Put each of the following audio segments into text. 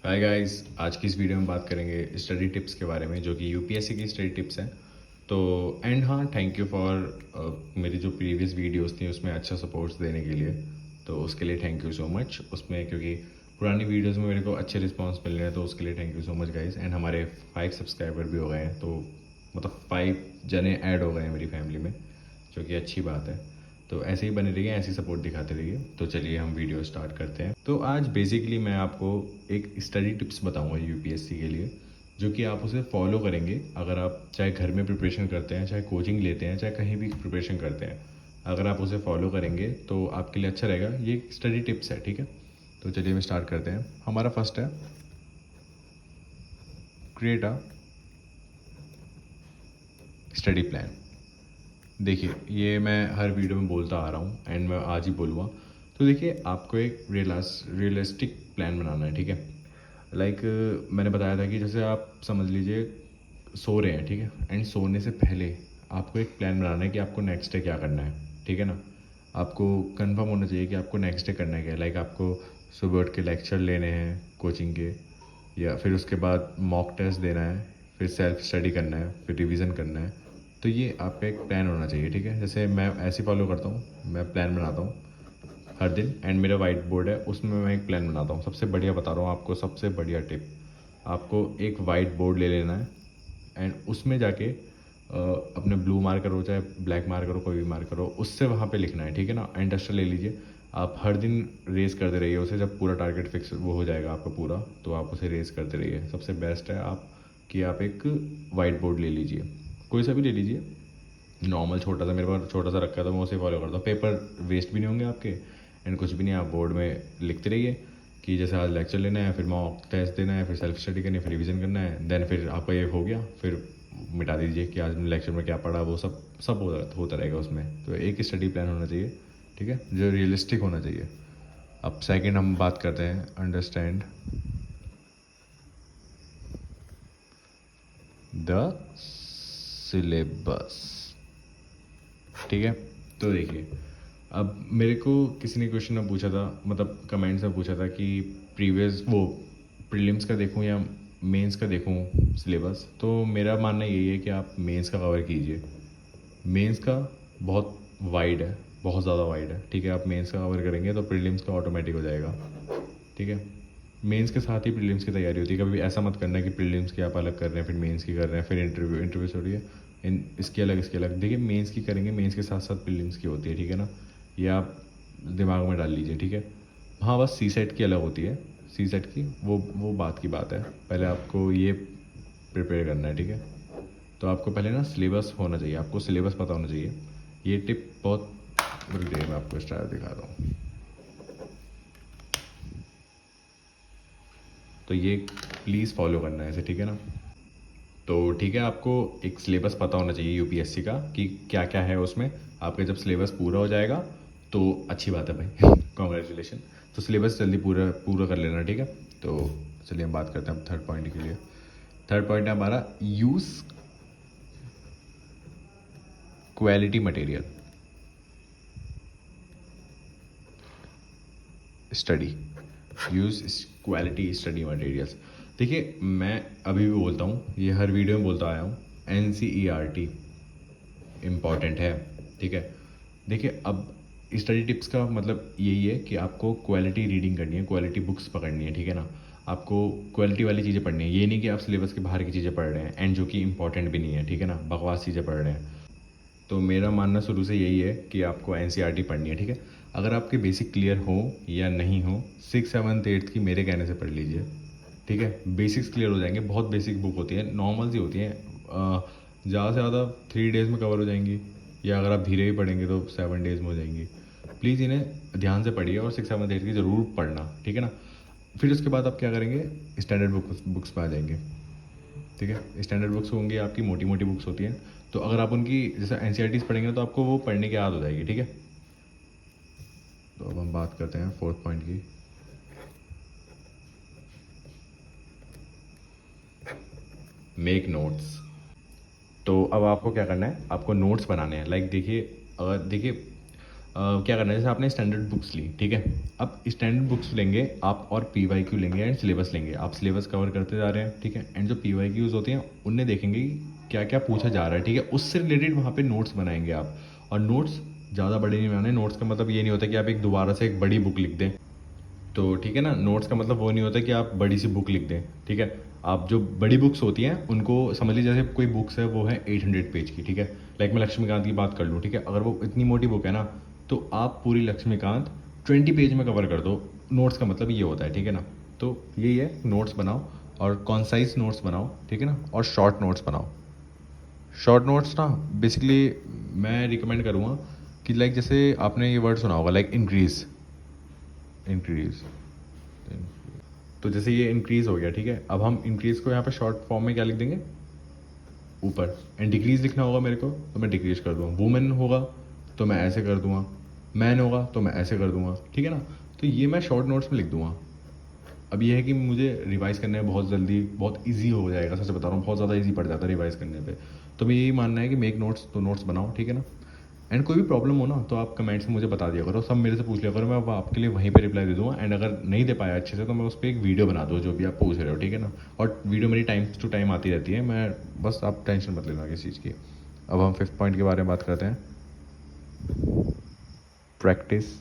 Hi guys, आज की इस वीडियो में बात करेंगे स्टडी टिप्स के बारे में जो कि यूपीएससी की स्टडी टिप्स हैं। तो एंड हाँ, थैंक यू फॉर मेरी जो प्रीवियस वीडियोस थी उसमें अच्छा सपोर्ट्स देने के लिए। तो उसके लिए थैंक यू सो मच। उसमें क्योंकि पुरानी वीडियोस में मेरे को अच्छे रिस्पांस मिल रहे हैं तो उसके लिए thank you so much guys. And हमारे 5 सब्सक्राइबर भी हो गए हैं, तो मतलब 5 जने ऐड हो गए हैं मेरी फैमिली में, जो कि अच्छी बात है। तो ऐसे ही बने रहिए, ऐसी सपोर्ट दिखाते रहिए। तो चलिए हम वीडियो स्टार्ट करते हैं। तो आज बेसिकली मैं आपको एक स्टडी टिप्स बताऊंगा यूपीएससी के लिए, जो कि आप उसे फॉलो करेंगे अगर आप चाहे घर में प्रिपरेशन करते हैं, चाहे कोचिंग लेते हैं, चाहे कहीं भी प्रिपरेशन करते हैं। अगर आप उसे फॉलो करेंगे तो आपके लिए अच्छा रहेगा। ये स्टडी टिप्स है, ठीक है। तो चलिए हम स्टार्ट करते हैं। हमारा फर्स्ट है क्रिएट अ स्टडी प्लान। देखिए, ये मैं हर वीडियो में बोलता आ रहा हूँ एंड मैं आज ही बोलूँगा। तो देखिए, आपको एक रियलिस्टिक प्लान बनाना है, ठीक है। लाइक मैंने बताया था कि जैसे आप समझ लीजिए सो रहे हैं, ठीक है। एंड सोने से पहले आपको एक प्लान बनाना है कि आपको नेक्स्ट डे क्या करना है, ठीक है ना। आपको कंफर्म होना चाहिए कि आपको नेक्स्ट डे करना है क्या। लाइक आपको सुबह उठ के लेक्चर लेने हैं कोचिंग के, या फिर उसके बाद मॉक टेस्ट देना है, फिर सेल्फ स्टडी करना है, फिर रिवीजन करना है। तो ये आपका एक प्लान होना चाहिए, ठीक है। जैसे मैं ऐसे फॉलो करता हूँ, मैं प्लान बनाता हूँ हर दिन। एंड मेरा वाइट बोर्ड है, उसमें मैं एक प्लान बनाता हूँ। सबसे बढ़िया बता रहा हूँ आपको, सबसे बढ़िया टिप, आपको एक वाइट बोर्ड ले लेना है एंड उसमें जाके अपने ब्लू मार्कर हो चाहे ब्लैक मार्कर हो, कोई भी मार्कर हो, उससे वहाँ पे लिखना है, ठीक है ना। एंड डस्टर ले लीजिए। आप हर दिन रेस करते रहिए उसे। जब पूरा टारगेट फिक्स वो हो जाएगा आपका पूरा, तो आप उसे रेस करते रहिए। सबसे बेस्ट है आप एक वाइट बोर्ड ले लीजिए, कोई सा भी ले लीजिए, नॉर्मल छोटा सा। मेरे पास छोटा सा रखा था, मैं उसे फॉलो करता हूँ। पेपर वेस्ट भी नहीं होंगे आपके एंड कुछ भी नहीं। आप बोर्ड में लिखते रहिए कि जैसे आज लेक्चर लेना है, फिर मॉक टेस्ट देना है, फिर सेल्फ स्टडी करनी है, फिर रिवीजन करना है। देन फिर आपका ये हो गया, फिर मिटा दीजिए कि आज लेक्चर में क्या पढ़ा, वो सब सब होता रहेगा उसमें। तो एक स्टडी प्लान होना चाहिए, ठीक है, जो रियलिस्टिक होना चाहिए। अब सेकंड हम बात करते हैं अंडरस्टैंड द सिलेबस, ठीक है। तो देखिए, अब मेरे को किसी ने क्वेश्चन में पूछा था, मतलब कमेंट्स में पूछा था कि प्रीवियस वो प्रीलिम्स का देखूं या मेंस का देखूं सिलेबस। तो मेरा मानना यही है कि आप मेंस का कवर कीजिए। मेंस का बहुत वाइड है, बहुत ज़्यादा वाइड है, ठीक है। आप मेंस का कवर करेंगे तो प्रीलिम्स का ऑटोमेटिक हो जाएगा, ठीक है। मेंस के साथ ही प्रीलिम्स की तैयारी होती है। कभी ऐसा मत करना कि प्रीलिम्स की आप अलग कर रहे हैं फिर मेंस की कर रहे हैं, फिर इंटरव्यू छोड़िए, इन इसकी अलग इसकी अलग। देखिए, मेंस की करेंगे, मेंस के साथ साथ प्रीलिम्स की होती है, ठीक है ना। ये आप दिमाग में डाल लीजिए, ठीक है। हाँ, बस सी सेट की अलग होती है। सी सेट की वो बात की बात है। पहले आपको ये प्रिपेयर करना है, ठीक है। तो आपको पहले ना सिलेबस होना चाहिए, आपको सिलेबस पता होना चाहिए। ये टिप बहुत, रुकिए मैं आपको स्टाइल दिखा रहा हूँ। तो ये प्लीज़ फॉलो करना है इसे, ठीक है ना। तो ठीक है, आपको एक सिलेबस पता होना चाहिए यूपीएससी का कि क्या क्या है उसमें। आपका जब सिलेबस पूरा हो जाएगा तो अच्छी बात है भाई, कॉन्ग्रेचुलेशन। तो सिलेबस जल्दी पूरा पूरा कर लेना, ठीक है। तो चलिए हम बात करते हैं थर्ड पॉइंट के लिए। थर्ड पॉइंट है हमारा use quality material study. Use quality study materials. देखिए, मैं अभी भी बोलता हूँ, ये हर वीडियो में बोलता आया हूँ, NCERT इम्पॉर्टेंट है, ठीक है। देखिए, अब स्टडी टिप्स का मतलब यही है कि आपको क्वालिटी रीडिंग करनी है, क्वालिटी बुक्स पकड़नी है, ठीक है ना। आपको क्वालिटी वाली चीज़ें पढ़नी है। ये नहीं कि आप सिलेबस के बाहर की चीज़ें पढ़ रहे हैं एंड जो कि इंपॉर्टेंट भी नहीं है, ठीक है ना, बकवास चीज़ें पढ़ रहे हैं। तो मेरा मानना शुरू से यही है कि आपको NCERT पढ़नी है, ठीक है। अगर आपके बेसिक क्लियर हो या नहीं हो, 6, 7, 8 की मेरे कहने से पढ़ लीजिए, ठीक है। बेसिक्स क्लियर हो जाएंगे। बहुत बेसिक बुक होती है, नॉर्मल सी होती है, ज़्यादा से ज़्यादा 3 डेज़ में कवर हो जाएंगी, या अगर आप धीरे भी पढ़ेंगे तो 7 डेज़ में हो जाएंगी। प्लीज़ इन्हें ध्यान से पढ़िए और 6, 7, 8 की ज़रूर पढ़ना, ठीक है ना। फिर उसके बाद आप क्या करेंगे, स्टैंडर्ड बुक्स पे आ जाएंगे, ठीक है। स्टैंडर्ड बुक्स होंगी आपकी, मोटी मोटी बुक्स होती हैं। तो अगर आप उनकी जैसे NCERTs पढ़ेंगे तो आपको वो पढ़ने की आदत हो जाएगी, ठीक है। तो अब हम बात करते हैं फोर्थ पॉइंट की, मेक नोट्स। तो अब आपको क्या करना है, आपको नोट्स बनाने हैं। लाइक देखिए, अगर देखिए क्या करना है, जैसे आपने स्टैंडर्ड बुक्स ली, ठीक है। अब स्टैंडर्ड बुक्स लेंगे आप और PYQ लेंगे एंड सिलेबस लेंगे। आप सिलेबस कवर करते जा रहे हैं, ठीक है। एंड जो PYQs होते हैं उनने देखेंगे कि क्या क्या पूछा जा रहा है, ठीक है। उससे रिलेटेड वहाँ पे नोट्स बनाएंगे आप। और नोट्स ज़्यादा बड़े नहीं बनाने। नोट्स का मतलब ये नहीं होता कि आप एक दोबारा से एक बड़ी बुक लिख दें, तो ठीक है ना। नोट्स का मतलब वो नहीं होता कि आप बड़ी सी बुक लिख दें, ठीक है। आप जो बड़ी बुक्स होती हैं उनको समझ लीजिए, जैसे कोई बुक्स है वो है 800 पेज की, ठीक है। लाइक मैं लक्ष्मीकांत की बात कर लूँ, ठीक है। अगर वो इतनी मोटी बुक है ना, तो आप पूरी लक्ष्मीकांत 20 पेज में कवर कर दो। नोट्स का मतलब ये होता है, ठीक है ना। तो यही है, नोट्स बनाओ और कॉन्साइज नोट्स बनाओ, ठीक है ना। और शॉर्ट नोट्स बनाओ। शॉर्ट नोट्स ना बेसिकली मैं रिकमेंड करूँगा कि लाइक जैसे आपने ये वर्ड सुना होगा लाइक इंक्रीज। इंक्रीज तो जैसे ये इंक्रीज़ हो गया, ठीक है। अब हम इंक्रीज़ को यहाँ पे शॉर्ट फॉर्म में क्या लिख देंगे, ऊपर। एंड डिक्रीज़ लिखना होगा मेरे को तो मैं डिक्रीज़ कर दूँगा। वुमेन होगा तो मैं ऐसे कर दूँगा। मैन होगा तो मैं ऐसे कर दूँगा, ठीक है ना। तो ये मैं शॉर्ट नोट्स में लिख दूँगा। अब ये है कि मुझे रिवाइज़ करने में बहुत जल्दी बहुत ईजी हो जाएगा, सच बता रहा हूँ, बहुत ज़्यादा ईजी पड़ जाता है रिवाइज़ करने पे। तो मैं यही मानना है कि मेक नोट्स, तो नोट्स बनाओ, ठीक है ना। एंड कोई भी प्रॉब्लम हो ना तो आप कमेंट्स में मुझे बता दिया करो, सब मेरे से पूछ लिया करो, मैं अब आपके लिए वहीं पे रिप्लाई दे दूँगा। एंड अगर नहीं दे पाया अच्छे से तो मैं उस पर एक वीडियो बना दूँ जो भी आप पूछ रहे हो, ठीक है ना। और वीडियो मेरी टाइम टू टाइम आती रहती है, मैं बस आप टेंशन मत लेना किसी चीज़ की। अब हम 5th पॉइंट के बारे में बात करते हैं, प्रैक्टिस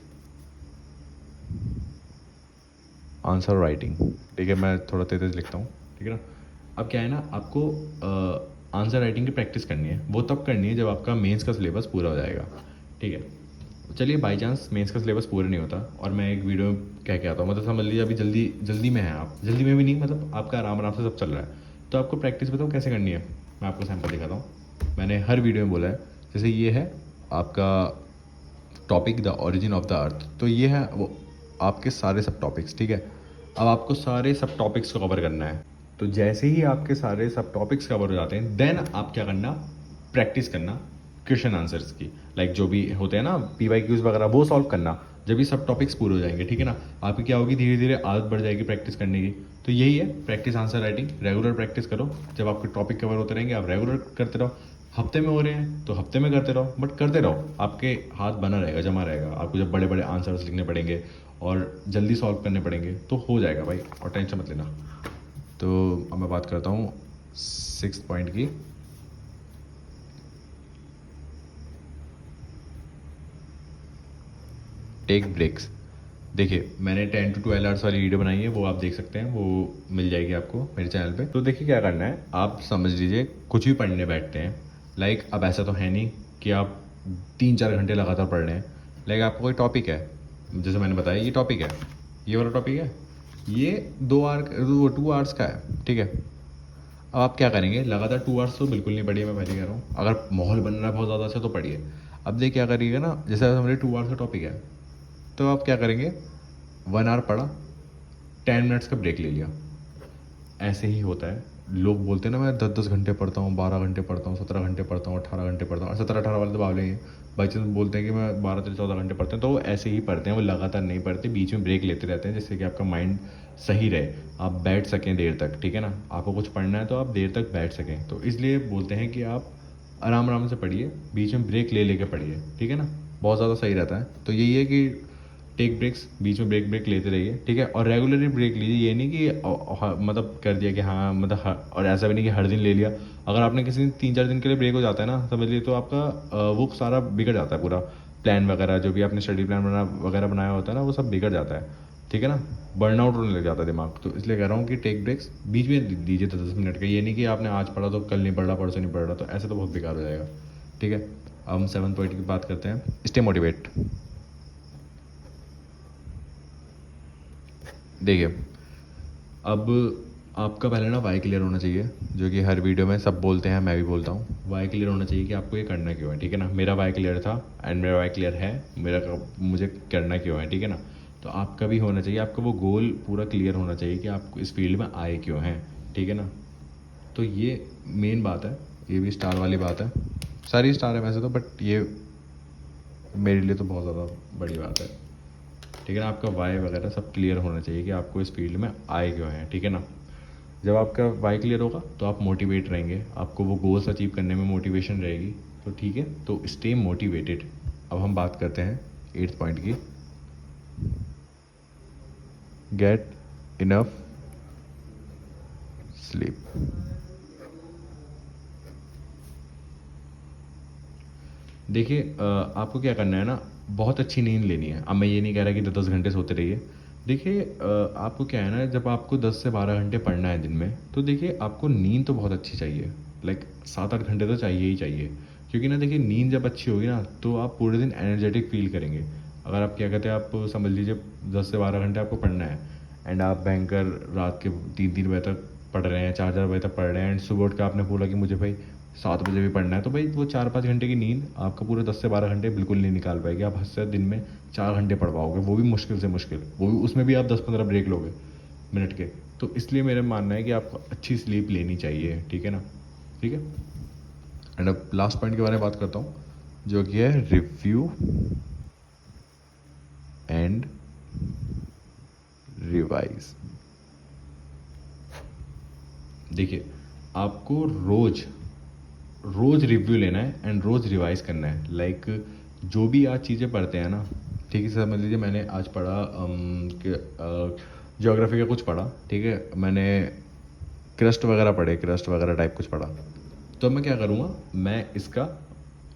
आंसर राइटिंग, ठीक है। मैं थोड़ा तेज लिखता हूँ, ठीक है ना। अब क्या है ना, आपको आंसर राइटिंग की प्रैक्टिस करनी है। वो तब करनी है जब आपका मेंस का सिलेबस पूरा हो जाएगा, ठीक है। चलिए बाई चांस मेंस का सिलेबस पूरा नहीं होता और मैं एक वीडियो कह के आता हूँ, मतलब समझ लीजिए अभी जल्दी जल्दी में है आप, जल्दी में भी नहीं, मतलब आपका आराम आराम से सब चल रहा है, तो आपको प्रैक्टिस बताओ कैसे करनी है। मैं आपको सैम्पल दिखाता हूँ। मैंने हर वीडियो में बोला है, जैसे ये है आपका topic the origin of the earth, तो ये है वो आपके सारे सब टॉपिक्स, ठीक है। अब आपको सारे सब टॉपिक्स को कवर करना है। तो जैसे ही आपके सारे सब टॉपिक्स कवर हो जाते हैं, देन आप क्या करना, प्रैक्टिस करना क्वेश्चन आंसर्स की। लाइक जो भी होते हैं ना PYQs वगैरह, वो सॉल्व करना जब ये सब टॉपिक्स पूरे हो जाएंगे, ठीक है ना। आपकी क्या होगी, धीरे धीरे आदत बढ़ जाएगी प्रैक्टिस करने की। तो यही है practice answer writing. Regular practice करो, जब आपके टॉपिक कवर होते रहेंगे आप रेगुलर करते रहो। हफ्ते में हो रहे हैं तो हफ्ते में करते रहो, बट करते रहो, आपके हाथ बना रहेगा, जमा रहेगा। आपको जब बड़े बड़े आंसर्स लिखने पड़ेंगे और जल्दी सॉल्व करने पड़ेंगे तो हो जाएगा भाई, और टेंशन मत लेना। तो अब मैं बात करता हूँ 6th पॉइंट की। Take breaks. देखिए मैंने 10 to 12 आवर्स वाली वीडियो बनाई है, वो आप देख सकते हैं, वो मिल जाएगी आपको मेरे चैनल पे। तो देखिए क्या करना है, आप समझ लीजिए कुछ भी पढ़ने बैठते हैं, लाइक अब ऐसा तो है नहीं कि आप 3-4 घंटे लगातार पढ़ रहे हैं। लाइक आपका कोई टॉपिक है, जैसे मैंने बताया ये टॉपिक है, ये वाला टॉपिक है, ये 2 आवर्स का है, ठीक है। अब आप क्या करेंगे, लगातार 2 आवर्स तो बिल्कुल नहीं पढ़िए, मैं पहले कह रहा हूँ। अगर माहौल बन रहा है बहुत ज़्यादा अच्छा तो पढ़िए। अब देखिए क्या करिएगा ना, जैसे हमारे 2 आवर्स का टॉपिक है, तो आप क्या करेंगे, 1 आवर पढ़ा, 10 मिनट्स का ब्रेक ले लिया। ऐसे ही होता है। लोग बोलते हैं ना मैं 10-10 घंटे पढ़ता हूँ, 12 घंटे पढ़ता हूँ, 17 घंटे पढ़ता हूँ, 18 घंटे पढ़ता हूँ। 17-18 वाले तो बावले ही हैं। बाई चांस बोलते हैं कि मैं 12-14 घंटे पढ़ते हैं, तो वो ऐसे ही पढ़ते हैं, वो लगातार नहीं पढ़ते, बीच में ब्रेक लेते रहते हैं, जिससे कि आपका माइंड सही रहे, आप बैठ सकें देर तक, ठीक है ना। आपको कुछ पढ़ना है तो आप देर तक बैठ सकें, तो इसलिए बोलते हैं कि आप आराम आराम से पढ़िए, बीच में ब्रेक ले लेके पढ़िए, ठीक है ना। बहुत ज़्यादा सही रहता है। तो यही है कि टेक ब्रेक्स, बीच में ब्रेक लेते रहिए, ठीक है। और रेगुलरली ब्रेक लीजिए, ये नहीं कि मतलब कर दिया कि हाँ मतलब और ऐसा भी नहीं कि हर दिन ले लिया। अगर आपने किसी दिन 3-4 दिन के लिए ब्रेक हो जाता है ना, समझ लीजिए तो आपका वो सारा बिगड़ जाता है, पूरा प्लान वगैरह जो भी आपने स्टडी प्लान वगैरह बनाया होता है ना, वो सब बिगड़ जाता है, ठीक है ना। बर्नआउट होने लग जाता है दिमाग। तो इसलिए कह रहा हूँ कि टेक ब्रेक्स बीच में दीजिए 10-10 मिनट का। ये नहीं कि आपने आज पढ़ा तो कल नहीं पढ़ रहा, परसों नहीं पढ़ रहा, तो ऐसे तो बहुत बेकार हो जाएगा, ठीक है। अब हम 7th पॉइंट की बात करते हैं, स्टे मोटिवेट। देखिए अब आपका पहले ना वाई क्लियर होना चाहिए, जो कि हर वीडियो में सब बोलते हैं, मैं भी बोलता हूँ। वाई क्लियर होना चाहिए कि आपको ये करना क्यों है, ठीक है ना। मेरा वाई क्लियर था एंड मेरा वाई क्लियर है, मुझे करना क्यों है, ठीक है ना। तो आपका भी होना चाहिए, आपका वो गोल पूरा क्लियर होना चाहिए कि आप इस फील्ड में आए क्यों हैं, ठीक है ना। तो ये मेन बात है, ये भी स्टार वाली बात है, सारी स्टार है वैसे तो, बट ये मेरे लिए तो बहुत ज़्यादा बड़ी बात है, ठीक है ना। आपका वाई वगैरह सब क्लियर होना चाहिए कि आपको इस फील्ड में आए क्यों हैं, ठीक है ना। जब आपका वाई क्लियर होगा तो आप मोटिवेट रहेंगे, आपको वो गोल्स अचीव करने में मोटिवेशन रहेगी, तो ठीक है। तो स्टे मोटिवेटेड। अब हम बात करते हैं 8th पॉइंट की, गेट इनफ स्लीप। देखिए आपको क्या करना है ना, बहुत अच्छी नींद लेनी है। अब मैं ये नहीं कह रहा कि 10 घंटे सोते रहिए। देखिए आपको क्या है ना, जब आपको 10 से 12 घंटे पढ़ना है दिन में, तो देखिए आपको नींद तो बहुत अच्छी चाहिए। लाइक 7-8 घंटे तो चाहिए ही चाहिए। क्योंकि ना देखिए नींद जब अच्छी होगी ना, तो आप पूरे दिन एनर्जेटिक फील करेंगे। अगर आप क्या कहते हैं, आप समझ लीजिए 10 से 12 घंटे आपको पढ़ना है, एंड आप भयंकर रात के 3-3 बजे तक पढ़ रहे हैं, 4-4 बजे तक पढ़ रहे हैं, एंड सुबह उठ के आपने बोला कि मुझे भाई 7 बजे भी पढ़ना है, तो भाई वो 4-5 घंटे की नींद आपका पूरे 10 से 12 घंटे बिल्कुल नहीं निकाल पाएगी। आप हद से दिन में 4 घंटे पढ़ पाओगे, वो भी मुश्किल से मुश्किल, वो भी उसमें भी आप 10-15 ब्रेक लोगे मिनट के। तो इसलिए मेरा मानना है कि आपको अच्छी स्लीप लेनी चाहिए, ठीक है ना। ठीक है, एंड अब लास्ट पॉइंट के बारे में बात करता हूँ, जो कि है रिव्यू एंड रिवाइज। देखिए आपको रोज रोज रिव्यू लेना है एंड रोज रिवाइज करना है। लाइक जो भी आज चीज़ें पढ़ते हैं ना, ठीक है, समझ लीजिए मैंने आज पढ़ा ज्योग्राफी का कुछ पढ़ा, ठीक है, मैंने क्रस्ट वगैरह पढ़े, क्रस्ट वगैरह टाइप कुछ पढ़ा। तो मैं क्या करूँगा, मैं इसका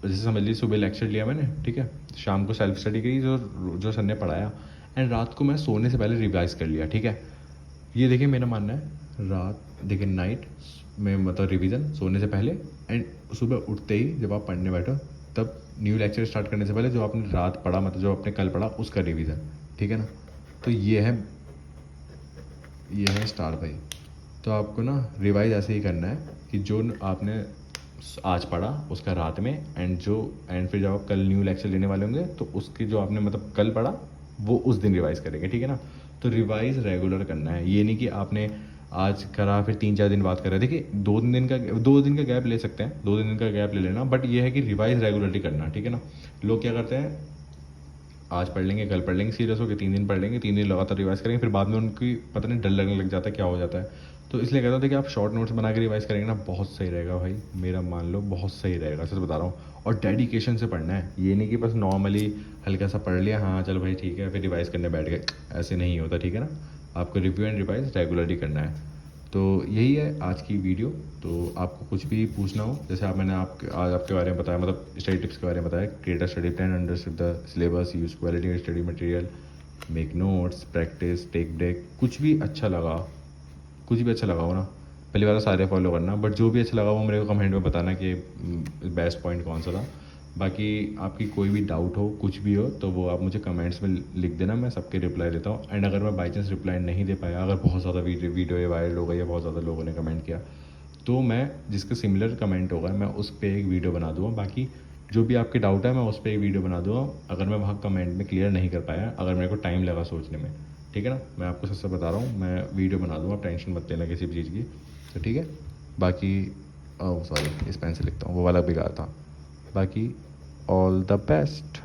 जैसे समझ लीजिए सुबह लेक्चर लिया मैंने, ठीक है, शाम को सेल्फ स्टडी की जो जो सर ने पढ़ाया, एंड रात को मैं सोने से पहले रिवाइज कर लिया, ठीक है। ये देखिए मेरा मानना है, रात देखिए नाइट में मतलब रिवीजन सोने से पहले, एंड सुबह उठते ही जब आप पढ़ने बैठो तब न्यू लेक्चर स्टार्ट करने से पहले जो आपने रात पढ़ा, मतलब जो आपने कल पढ़ा उसका रिवीजन, ठीक है ना। तो ये है स्टार भाई। तो आपको ना रिवाइज ऐसे ही करना है कि जो आपने आज पढ़ा उसका रात में, एंड फिर जब आप कल न्यू लेक्चर लेने वाले होंगे तो उसकी जो आपने मतलब कल पढ़ा वो उस दिन रिवाइज करेंगे, ठीक है ना। तो रिवाइज रेगुलर करना है, ये नहीं कि आपने आज करा फिर 3-4 दिन बाद करा। देखिए 2 दिन का गैप ले सकते हैं, 2 दिन का गैप ले लेना, बट ये है कि रिवाइज रेगुलरली करना, ठीक है ना। लोग क्या करते हैं, आज पढ़ लेंगे, कल पढ़ लेंगे, सीरियस होकर 3 दिन पढ़ लेंगे, 3 दिन लगातार रिवाइज करेंगे, फिर बाद में उनकी पता नहीं डर लगने लग जाता है, क्या हो जाता है। तो इसलिए कहता था कि आप शॉर्ट नोट्स बना के रिवाइज करेंगे ना, बहुत सही रहेगा भाई, मेरा मान लो बहुत सही रहेगा, सच बता रहा हूँ। और डेडिकेशन से पढ़ना है, ये नहीं कि बस नॉर्मली हल्का सा पढ़ लिया, हाँ चलो भाई ठीक है, फिर रिवाइज करने बैठ गए, ऐसे नहीं होता, ठीक है ना। आपको रिव्यू एंड रिवाइज रेगुलरली करना है। तो यही है आज की वीडियो। तो आपको कुछ भी पूछना हो, जैसे मैंने आज आपके बारे में बताया, मतलब स्टडी टिप्स के बारे में बताया, create a study plan, understand the syllabus, use quality study material, make notes, practice, take break. कुछ भी अच्छा लगा हो ना, पहली बार तो सारे फॉलो करना, बट जो भी अच्छा लगा वो मेरे को कमेंट में बताना कि बेस्ट पॉइंट कौन सा था। बाकी आपकी कोई भी डाउट हो, कुछ भी हो, तो वो आप मुझे कमेंट्स में लिख देना, मैं सबके रिप्लाई देता हूँ। एंड अगर मैं बाई चांस रिप्लाई नहीं दे पाया, अगर बहुत ज़्यादा वीडियो ये वायरल हो गई या बहुत ज़्यादा लोगों ने कमेंट किया, तो मैं जिसका सिमिलर कमेंट होगा मैं उस पर एक वीडियो बना दूँगा। बाकी जो भी आपके डाउट है मैं उस पर एक वीडियो बना दूँगा, अगर मैं वहाँ कमेंट में क्लियर नहीं कर पाया, अगर मेरे को टाइम लगा सोचने में, ठीक है ना। मैं आपको सच बता रहा हूँ, मैं वीडियो बना दूँगा, आप टेंशन मत लेना किसी भी चीज़ की, तो ठीक है। बाकी सॉरी, इस पेन से लिखता हूँ, वो वाला बेकार था। बाकी ऑल द बेस्ट।